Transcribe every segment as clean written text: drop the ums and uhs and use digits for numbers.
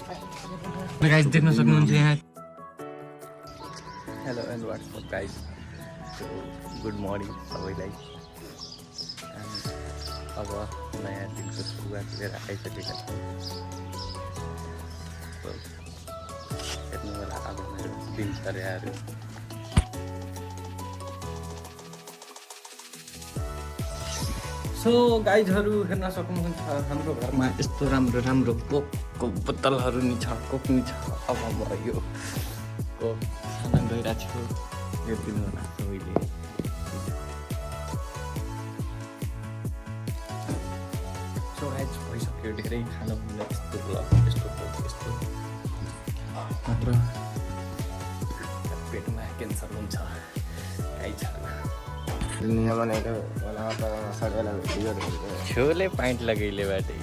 guys देख्न सक्नुहुन्छ यहाँ hello and WhatsApp guys good morning सबैलाई अब नयाँ दिनको सुरुवात लिएर आइसकेका छौँ हेर्नु होला अब मेरो दिनचर्याहरू सो गाइजहरू हेर्न सक्नुहुन्छ हाम्रो घरमा यस्तो राम्रो राम्रो कोकको बोतलहरू नि छ कोक नि छ अब म यो कोक खान गइरहेको छु हेरिदिनु होला सबैले सो गाइज भइसक्यो धेरै खानु हुँदा यस्तो ब्लग यस्तो कोक यस्तो मात्र पेटमा क्यान्सर हुन्छ छोले पाइन्ट लगैले बाटे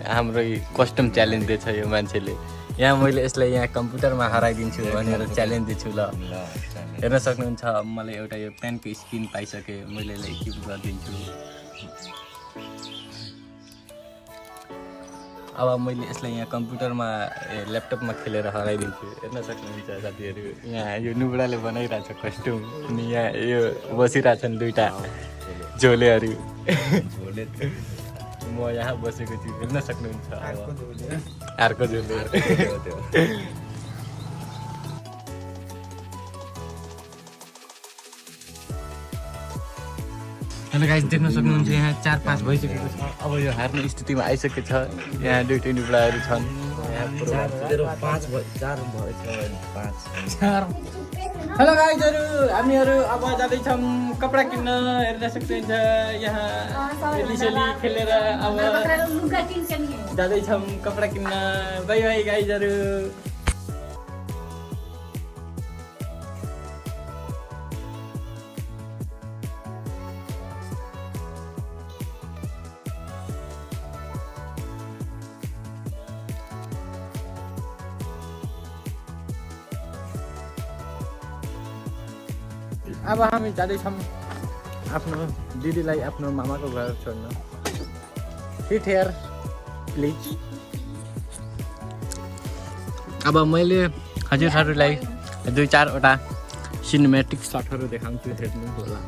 हाम्रो कस्टम च्यालेन्ज दिएछ यो मान्छेले यहाँ मैले यसलाई यहाँ कम्प्युटरमा हराइदिन्छु भनेर च्यालेन्ज दिन्छु ल हेर्न सक्नुहुन्छ मलाई एउटा यो पेनको स्किन पाइसकेँ मैले यसलाई किप गरिदिन्छु अब मैले यसलाई यहाँ कम्प्युटरमा ल्यापटपमा खेलेर हराइदिन्छु हेर्न सक्नुहुन्छ साथीहरू यहाँ यो नुबुढाले बनाइरहेको छ कस्ट्युम अनि यहाँ यो बसिरहेछन् दुईवटा झोलेहरू म यहाँ बसेको छु हेर्न सक्नुहुन्छ अर्को झोले हेलो गाइस देख्न सक्नुहुन्छ यहाँ 4-5 भइसकेको छ अब यो हार्ने स्थितिमा आइसकेको छ यहाँ दुईटै नुबुढाहरू छन् हेलो गाइजहरू हामीहरू अब जाँदैछौँ कपडा किन्न हेर्न सक्नुहुन्छ यहाँ सेली खेलेर अब जाँदैछौँ कपडा किन्न बाई बाई गाइजहरू अब हामी जाँदैछौँ आफ्नो दिदीलाई आफ्नो मामाको घर छोड्न सिट हियर प्लिज अब मैले हजुरहरूलाई 2-4 वटा सिनेमेटिक सटहरू देखाउँछु हेर्नु होला